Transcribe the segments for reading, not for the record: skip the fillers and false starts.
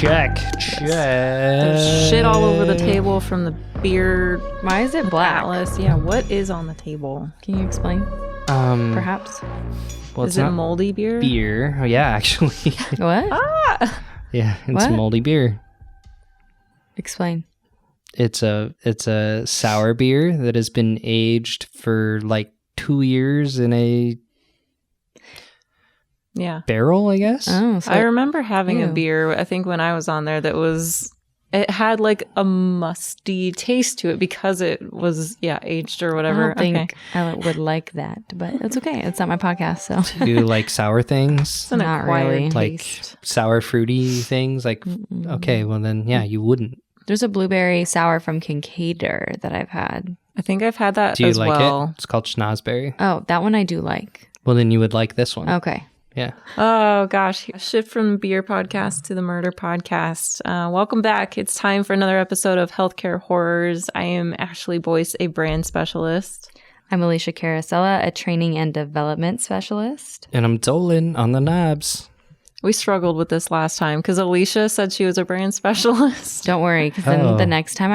Check. There's shit all over the table from the beer. Why is it black? Atlas. Yeah, what is on the table? Can you explain? Perhaps. Well, Is it moldy beer? Beer. Oh, yeah, actually. What? Yeah, it's What? moldy beer. Explain. It's a sour beer that has been aged for like 2 years in a barrel, I guess. Oh, so I remember having a Ew. beer, I think when I was on there, it had like a musty taste to it because it was, aged or I whatever. don't think I would like that, but it's okay. It's not my podcast, so. Do you like sour things? It's an Not acquired really. Like taste. sour fruity things? Like, okay, well then, yeah, you wouldn't. There's a blueberry sour from Kincaidor that I've had. I think I've had that Do you as like well. it? It's called schnozberry. Oh, that one I do like. Well, then you would like this one. Okay. Yeah. Oh gosh, shift from the beer podcast to the murder podcast. Welcome back. It's time for another episode of Healthcare Horrors. I am Ashley Boyce, a brand specialist. I'm Alicia Carasella, a training and development specialist. And I'm Dolan on the knobs. We struggled with this last time because Alicia said she was a brand specialist. Don't worry, because then the next time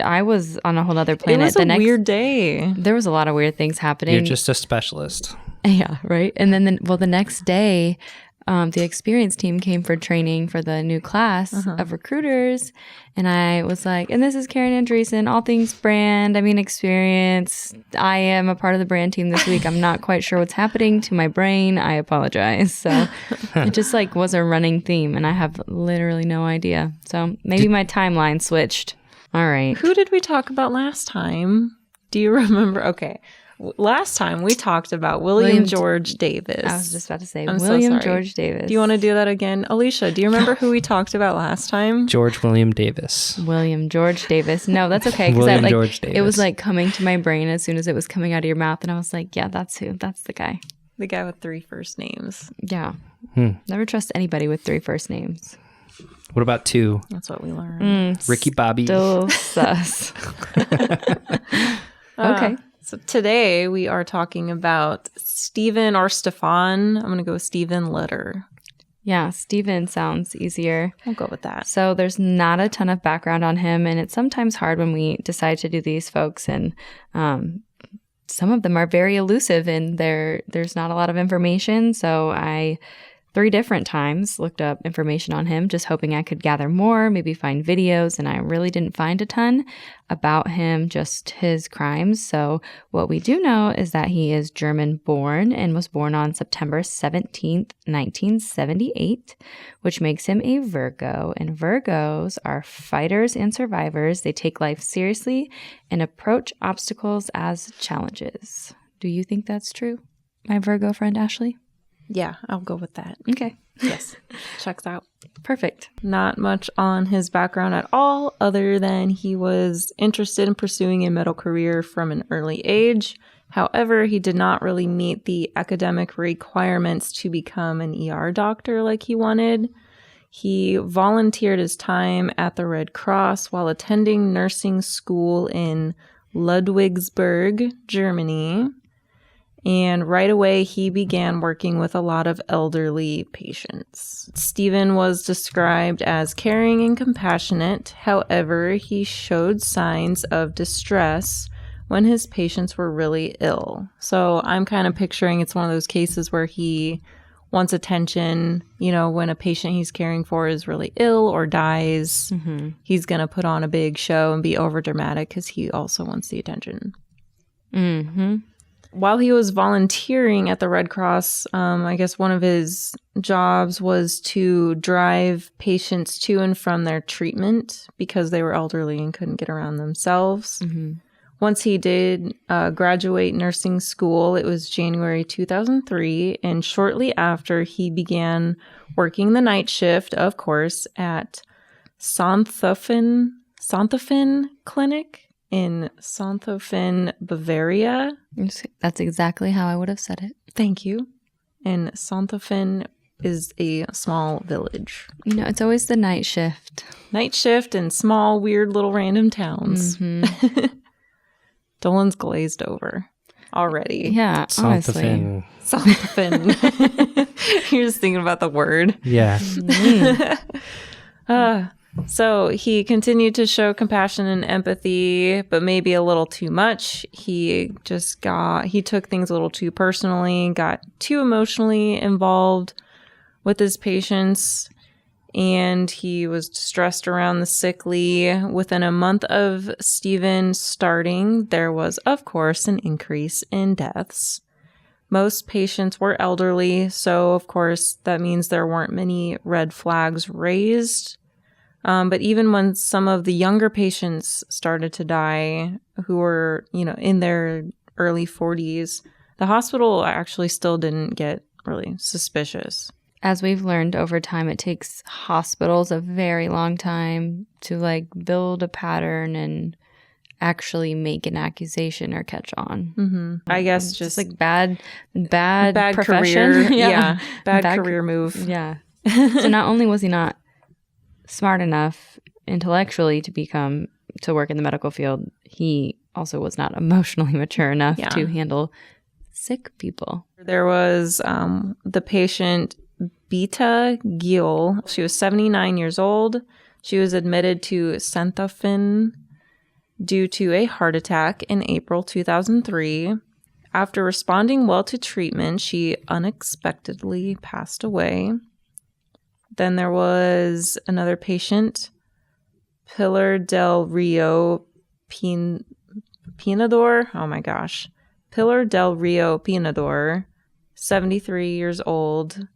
I was on a whole other planet. It was a weird day. There was a lot of weird things happening. You're just a specialist. Yeah, right. And then, the next day, the experience team came for training for the new class of recruiters. And I was like, and this is Karen Andreessen, all things brand, experience. I am a part of the brand team this week. I'm not quite sure what's happening to my brain. I apologize. So it just was a running theme and I have literally no idea. So maybe my timeline switched. All right. Who did we talk about last time? Do you remember? Okay. Last time we talked about William George Davis. I was just about to say I'm so William sorry. George Davis. Do you want to do that again? Alicia, do you remember who we talked about last time? George William Davis. William George Davis. No, that's okay. Because William George Davis. It was coming to my brain as soon as it was coming out of your mouth. And I was like, yeah, that's who. That's the guy. The guy with 3 first names. Yeah. Never trust anybody with 3 first names. What about 2? That's what we learned. Ricky Bobby. Still sus. Okay. So today we are talking about Stephan. I'm going to go with Stephan Letter. Yeah, Stephan sounds easier. I'll go with that. So there's not a ton of background on him, and it's sometimes hard when we decide to do these folks, and some of them are very elusive, and there's not a lot of information. So I 3 different times looked up information on him, just hoping I could gather more, maybe find videos, and I really didn't find a ton about him, just his crimes. So what we do know is that he is German-born and was born on September 17th, 1978, which makes him a Virgo. And Virgos are fighters and survivors. They take life seriously and approach obstacles as challenges. Do you think that's true, my Virgo friend Ashley? Yeah, I'll go with that. Okay. Yes. Checks out. Perfect. Not much on his background at all, other than he was interested in pursuing a medical career from an early age. However, he did not really meet the academic requirements to become an ER doctor like he wanted. He volunteered his time at the Red Cross while attending nursing school in Ludwigsburg, Germany. And right away, he began working with a lot of elderly patients. Stephan was described as caring and compassionate. However, he showed signs of distress when his patients were really ill. So I'm kind of picturing it's one of those cases where he wants attention. When a patient he's caring for is really ill or dies, he's going to put on a big show and be overdramatic because he also wants the attention. Mm-hmm. While he was volunteering at the Red Cross, I guess one of his jobs was to drive patients to and from their treatment because they were elderly and couldn't get around themselves. Mm-hmm. Once he did graduate nursing school, it was January 2003, and shortly after he began working the night shift, of course, at Sonthofen Clinic in Sonthofen, Bavaria. That's exactly how I would have said it. Thank you. And Sonthofen is a small village. It's always the night shift. Night shift in small, weird little random towns. Mm-hmm. Dolan's glazed over already. Yeah, honestly. Sonthofen. You're just thinking about the word. Yeah. So he continued to show compassion and empathy, but maybe a little too much. He took things a little too personally, got too emotionally involved with his patients, and he was stressed around the sickly. Within a month of Stephan starting, there was, of course, an increase in deaths. Most patients were elderly, so of course that means there weren't many red flags raised. But even when some of the younger patients started to die, who were, in their early 40s, the hospital actually still didn't get really suspicious. As we've learned over time, it takes hospitals a very long time to build a pattern and actually make an accusation or catch on. Mm-hmm. I guess just bad profession. Career. Yeah. Bad career move. Yeah. So not only was he not smart enough intellectually to work in the medical field, he also was not emotionally mature enough to handle sick people. There was the patient Beta Giel. She was 79 years old. She was admitted to Stephan due to a heart attack in April 2003. After responding well to treatment, she unexpectedly passed away. Then there was another patient, Pilar del Rio Pinador. Oh my gosh. Pilar del Rio Pinador, 73 years old.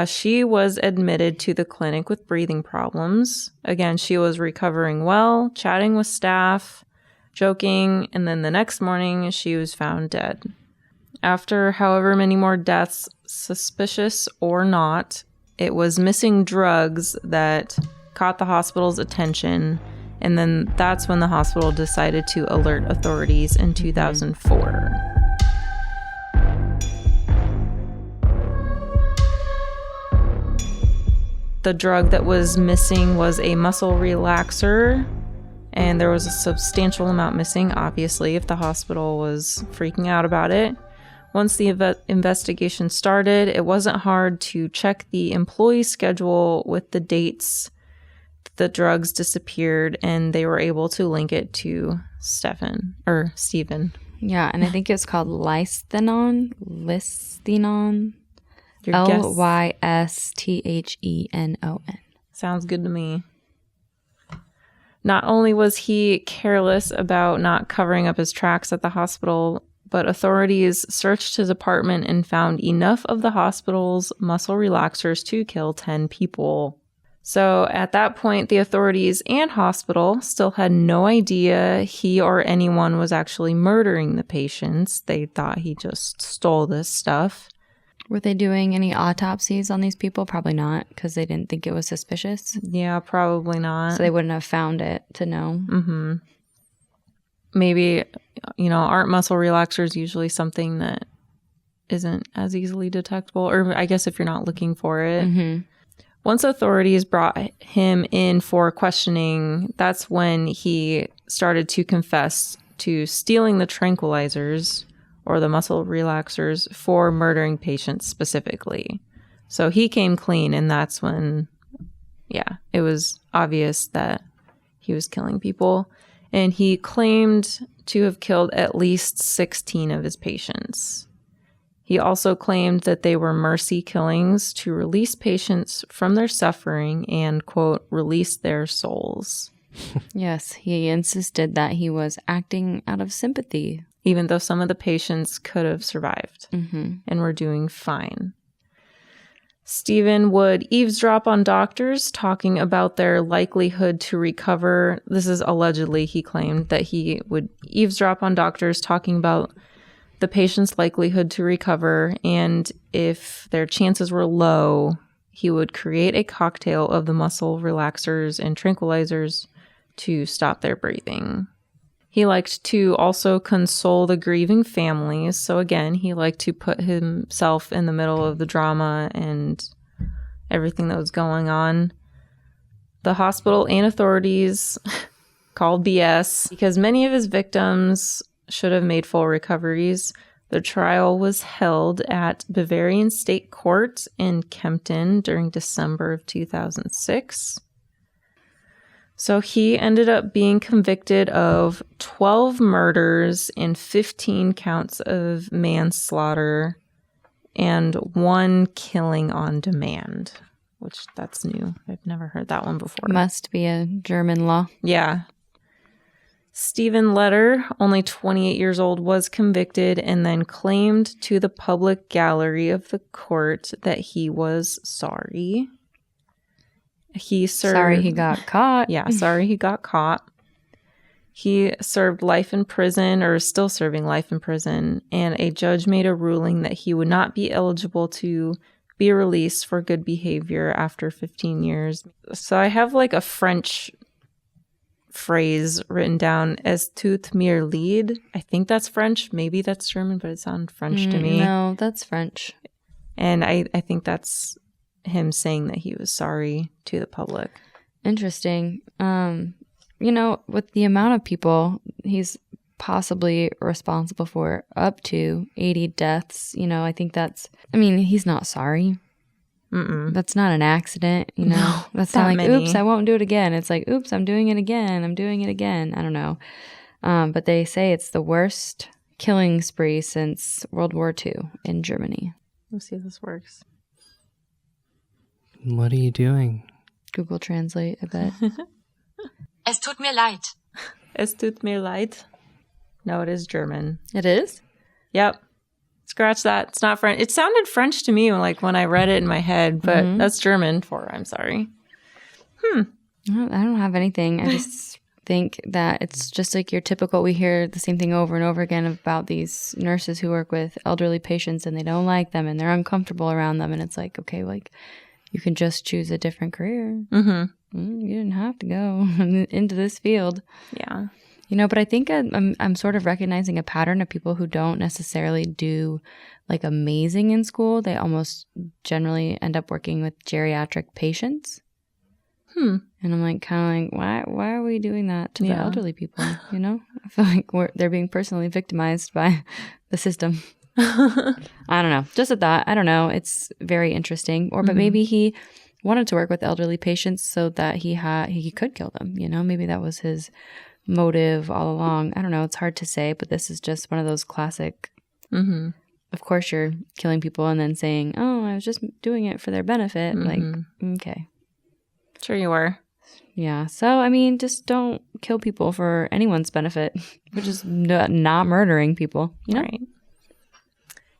She was admitted to the clinic with breathing problems. Again, she was recovering well, chatting with staff, joking, and then the next morning she was found dead. After however many more deaths, suspicious or not, it was missing drugs that caught the hospital's attention, and then that's when the hospital decided to alert authorities in 2004. The drug that was missing was a muscle relaxer, and there was a substantial amount missing, obviously, if the hospital was freaking out about it. Once the investigation started, it wasn't hard to check the employee schedule with the dates the drugs disappeared, and they were able to link it to Stephan. Yeah, and I think it's called Lysthenon. Lysthenon. Sounds good to me. Not only was he careless about not covering up his tracks at the hospital, but authorities searched his apartment and found enough of the hospital's muscle relaxers to kill 10 people. So at that point, the authorities and hospital still had no idea he or anyone was actually murdering the patients. They thought he just stole this stuff. Were they doing any autopsies on these people? Probably not, because they didn't think it was suspicious. Yeah, probably not. So they wouldn't have found it to know. Mm-hmm. Maybe, aren't muscle relaxers usually something that isn't as easily detectable? Or I guess if you're not looking for it. Mm-hmm. Once authorities brought him in for questioning, that's when he started to confess to stealing the tranquilizers or the muscle relaxers for murdering patients specifically. So he came clean, and that's when, it was obvious that he was killing people. And he claimed to have killed at least 16 of his patients. He also claimed that they were mercy killings to release patients from their suffering and, quote, release their souls. Yes, he insisted that he was acting out of sympathy. Even though some of the patients could have survived and were doing fine. Stephan would eavesdrop on doctors talking about their likelihood to recover. This is allegedly, he claimed, that he would eavesdrop on doctors talking about the patient's likelihood to recover, and if their chances were low, he would create a cocktail of the muscle relaxers and tranquilizers to stop their breathing. He liked to also console the grieving families. So again, he liked to put himself in the middle of the drama and everything that was going on. The hospital and authorities called BS because many of his victims should have made full recoveries. The trial was held at Bavarian State Court in Kempten during December of 2006. So he ended up being convicted of 12 murders and 15 counts of manslaughter and 1 killing on demand, which that's new. I've never heard that one before. Must be a German law. Yeah. Stephan Letter, only 28 years old, was convicted and then claimed to the public gallery of the court that he was sorry. Sorry he got caught. Yeah, sorry he got caught. He served life in prison, or is still serving life in prison, and a judge made a ruling that he would not be eligible to be released for good behavior after 15 years. So I have like a French phrase written down as tout mir leid. I think that's French. Maybe that's German, but it sounded French to me. No, that's French. And I think that's him saying that he was sorry to the public. Interesting. With the amount of people he's possibly responsible for, up to 80 deaths, I think he's not sorry. Mm-mm. That's not an accident, No, that's that not like, many. oops, I won't do it again. It's like, oops, I'm doing it again. I'm doing it again. I don't know. But they say it's the worst killing spree since World War II in Germany. Let's see if this works. What are you doing? Google Translate, I bet. Es tut mir leid. Es tut mir leid. No, it is German. It is? Yep. Scratch that. It's not French. It sounded French to me when I read it in my head, but that's German for I'm sorry. I don't have anything. I just think that it's just like your typical, we hear the same thing over and over again about these nurses who work with elderly patients and they don't like them and they're uncomfortable around them. And it's like, okay, like you can just choose a different career. Mm-hmm. You didn't have to go into this field. Yeah. But I think I'm sort of recognizing a pattern of people who don't necessarily do like amazing in school. They almost generally end up working with geriatric patients. And I'm like, kind of like, why are we doing that to the elderly people? I feel like they're being personally victimized by the system. I don't know. Just a thought. I don't know. It's very interesting. But maybe he wanted to work with elderly patients so that he could kill them. Maybe that was his motive all along. I don't know. It's hard to say, but this is just one of those classic. Of course, you're killing people and then saying, "Oh, I was just doing it for their benefit." Like, okay, sure you were. Yeah. So just don't kill people for anyone's benefit, which is not murdering people. Right.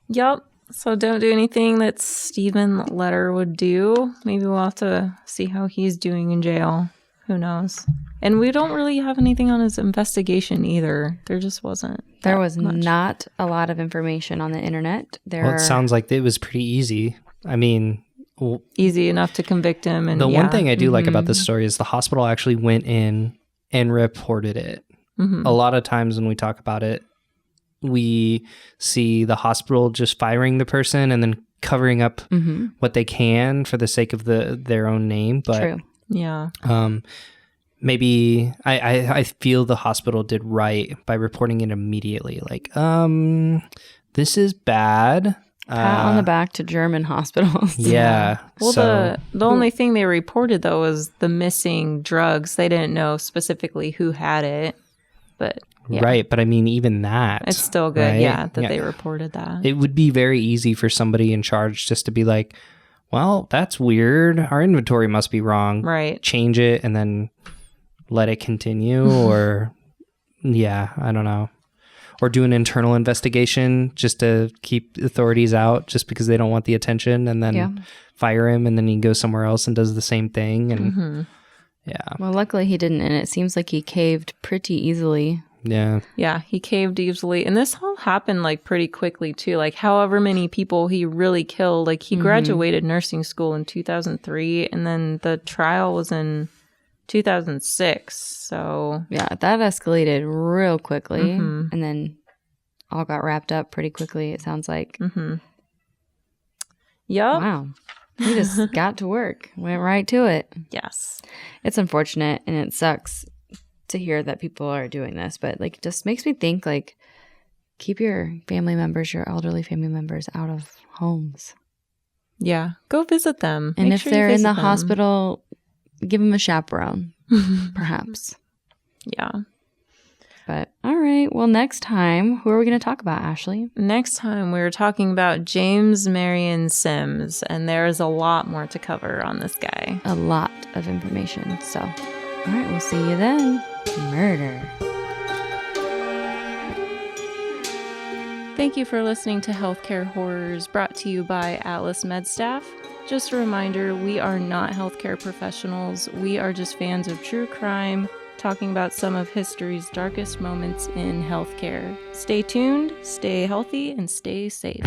Yep. So don't do anything that Stephan Letter would do. Maybe we'll have to see how he's doing in jail. Who knows? And we don't really have anything on his investigation either. There just wasn't. There was not a lot of information on the internet. It sounds like it was pretty easy. Easy enough to convict him. And the one thing I do like about this story is the hospital actually went in and reported it. A lot of times when we talk about it, we see the hospital just firing the person and then covering up what they can for the sake of their own name. But True. Yeah. Maybe I feel the hospital did right by reporting it immediately. Like, this is bad. Pat on the back to German hospitals. Yeah. Well, the only thing they reported though was the missing drugs. They didn't know specifically who had it, but yeah. Right. But even that, it's still good. Right? Yeah, that they reported that. It would be very easy for somebody in charge just to be like, well, that's weird. Our inventory must be wrong. Right. Change it and then let it continue or I don't know. Or do an internal investigation just to keep authorities out just because they don't want the attention and then fire him and then he goes somewhere else and does the same thing. And Well, luckily he didn't. And it seems like he caved pretty easily. Yeah. Yeah, he caved easily. And this all happened like pretty quickly too. Like however many people he really killed. Like he graduated nursing school in 2003 and then the trial was in 2006. So yeah, that escalated real quickly and then all got wrapped up pretty quickly, it sounds like. Yep. Wow. He just got to work, went right to it. Yes. It's unfortunate and it sucks to hear that people are doing this, but like it just makes me think like keep your family members, your elderly family members out of homes. Yeah. Go visit them. And Make if sure you they're in visit the them. hospital, give them a chaperone. perhaps. Yeah. But all right. Well, next time, who are we going to talk about, Ashley? Next time, we're talking about James Marion Sims, and there is a lot more to cover on this guy. A lot of information. So, all right. We'll see you then. Murder. Thank you for listening to Healthcare Horrors, brought to you by Atlas MedStaff. Just a reminder, we are not healthcare professionals. We are just fans of true crime, talking about some of history's darkest moments in healthcare. Stay tuned, stay healthy, and stay safe.